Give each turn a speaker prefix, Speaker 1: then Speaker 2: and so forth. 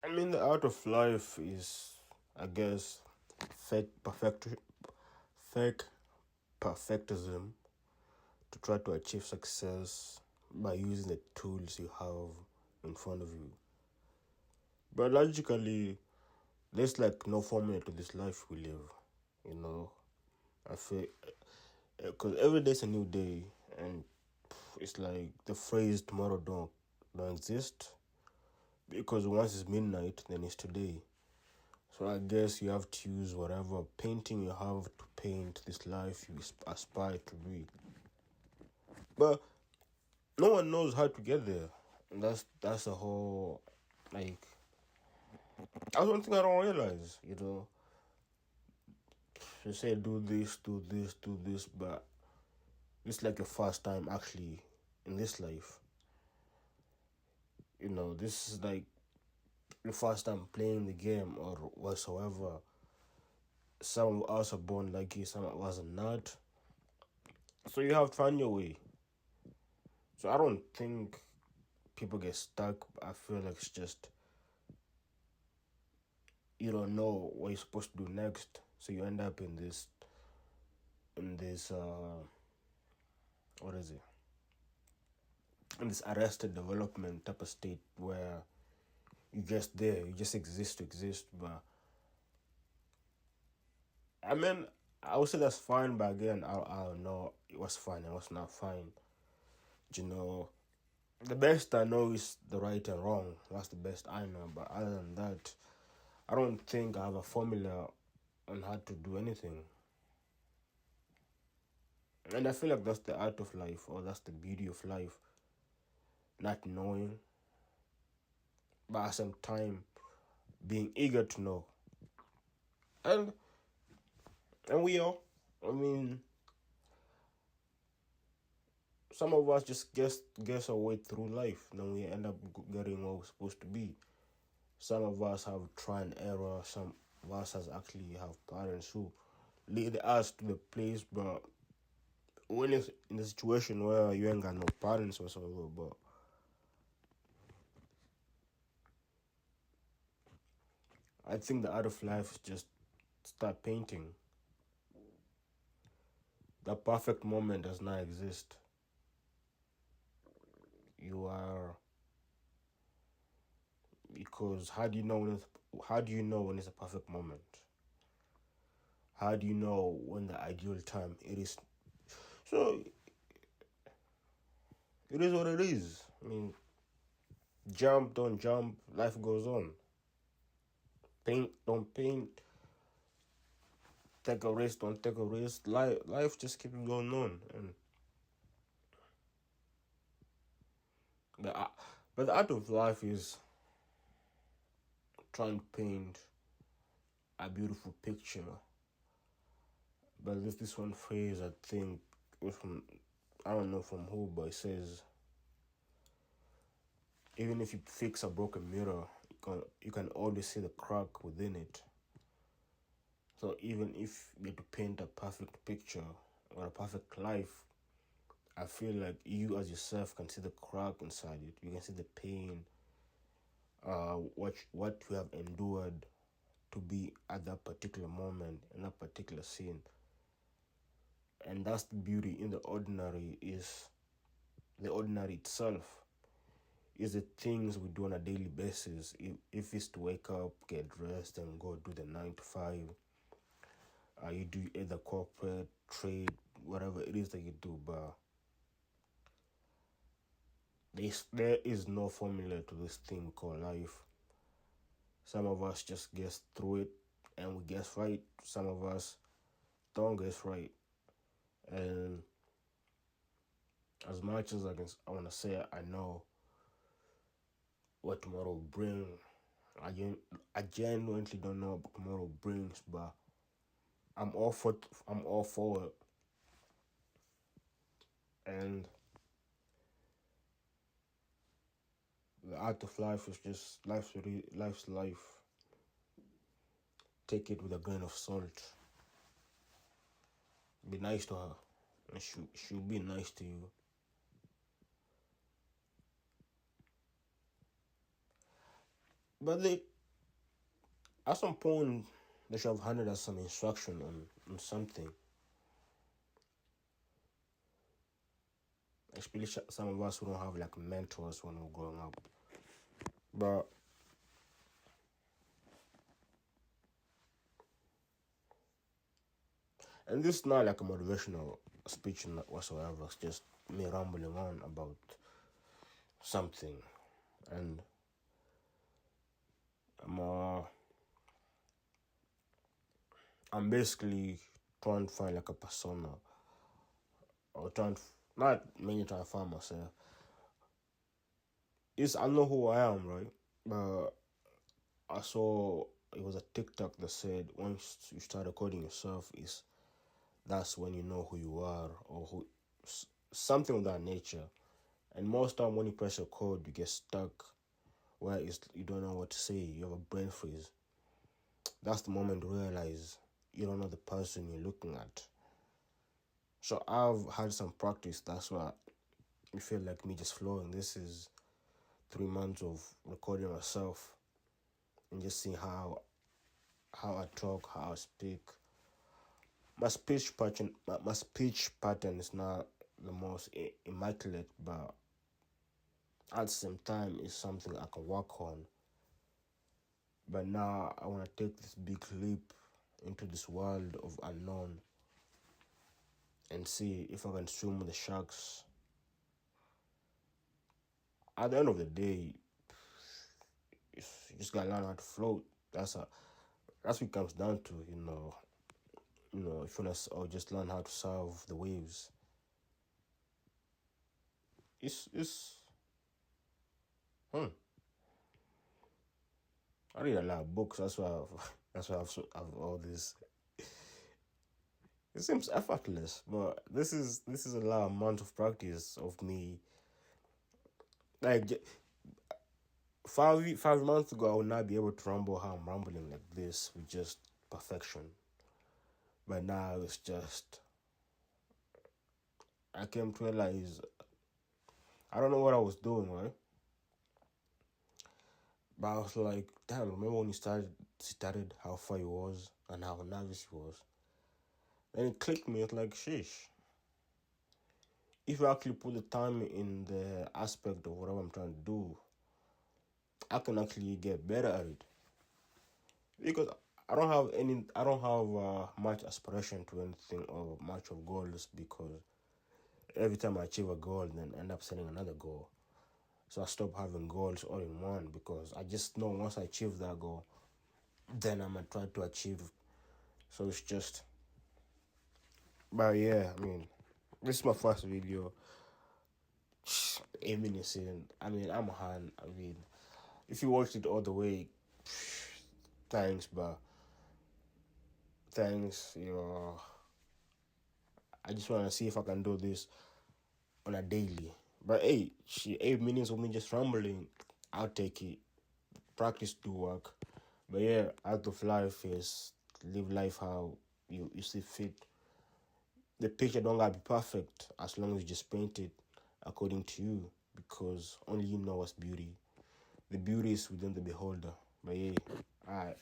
Speaker 1: I mean, the art of life is, I guess, fake perfect, fake perfectism to try to achieve success by using the tools you have in front of you. But logically, there's like no formula to this life we live. You know, I feel because every day's a new day, and it's like the phrase "tomorrow don't exist" because once it's midnight, then it's today. So I guess you have to use whatever painting you have to paint this life you aspire to be. But no one knows how to get there. And that's the whole like that's one thing I don't realize, you know. You say do this, do this, do this, but it's like your first time actually in this life. You know, this is like your first time playing the game or whatsoever. Some of us are born like you, some of us are not. So you have to find your way. So I don't think people get stuck. I feel like it's just you don't know what you're supposed to do next. So you end up in this what is it? In this arrested development type of state where you just there, you just exist to exist. But I mean, I would say that's fine, but again, I don't know it was fine and what's not fine. You know, the best I know is the right and wrong. That's the best I know. But other than that, I don't think I have a formula on how to do anything. And I feel like that's the art of life, or that's the beauty of life. Not knowing, but at the same time being eager to know. And and we all, I mean, some of us just guess our way through life. Then we end up getting what we're supposed to be. Some of us have trial and error. Some of us has actually have parents who lead us to the place, but when it's in a situation where you ain't got no parents whatsoever, but I think the art of life is just start painting. The perfect moment does not exist. You are because how do you know when it's a perfect moment? How do you know when the ideal time it is? So it is what it is. I mean, jump, don't jump, life goes on. Paint, don't paint, take a risk, don't take a risk. Life just keeps going on. And the but the art of life is trying to paint a beautiful picture. But there's this one phrase I think was from I don't know from who, but it says even if you fix a broken mirror, you can always see the crack within it. So even if you get to paint a perfect picture or a perfect life, I feel like you as yourself can see the crack inside it. You can see the pain, what you have endured to be at that particular moment in that particular scene. And that's the beauty in the ordinary is the ordinary itself is the things we do on a daily basis. If it's to wake up, get dressed, and go do the 9 to 5, you do either corporate, trade, whatever it is that you do, but there is no formula to this thing called life. Some of us just guess through it and we guess right. Some of us don't guess right. And as much as I want to say I know what tomorrow will bring, I genuinely don't know what tomorrow brings, but I'm all for it. And the art of life is just life's life. Take it with a grain of salt. Be nice to her, and she'll be nice to you. But at some point they should have handed us some instruction on something. Especially some of us who don't have like mentors when we're growing up. But and this is not like a motivational speech whatsoever. It's just me rambling on about something, and I'm basically trying to find like a persona, or not mainly trying to find myself. I know who I am, right? But I saw it was a TikTok that said once you start recording yourself, that's when you know who you are, or something of that nature. And most time when you press a code, you get stuck where you don't know what to say. You have a brain freeze. That's the moment you realize you don't know the person you're looking at. So I've had some practice. That's why I feel like me just flowing. This is 3 months of recording myself and just seeing how I talk, how I speak. My speech pattern is not the most immaculate, but at the same time, it's something I can work on. But now I want to take this big leap into this world of unknown and see if I can swim with the sharks. At the end of the day, you just gotta learn how to float. That's what it comes down to, if you want to, or just learn how to surf the waves. It's hmm. I read a lot of books. That's why I've all this. It seems effortless, but this is a lot of months of practice of me. Like 5 months ago, I would not be able to rumble how I'm rumbling like this with just perfection. But now it's just I came to realize I don't know what I was doing, right? But I was like, damn, remember when you started how far you was and how nervous you was? Then it clicked me, it's like, sheesh. If you actually put the time in the aspect of whatever I'm trying to do, I can actually get better at it. Because I don't have much aspiration to anything or much of goals, because every time I achieve a goal, then end up setting another goal. So I stop having goals all in one, because I just know once I achieve that goal, then I'm gonna try to achieve. So it's just, but yeah, I mean, this is my first video. 8 minutes in. I mean, I'm Han. I mean, if you watched it all the way, thanks, but thanks. I just want to see if I can do this on a daily. But hey, 8 minutes of me just rambling, I'll take it. Practice do work. But yeah, out of life is live life how you see fit. The picture don't gotta be perfect as long as you just paint it according to you, because only you know what's beauty. The beauty is within the beholder. But yeah, alright.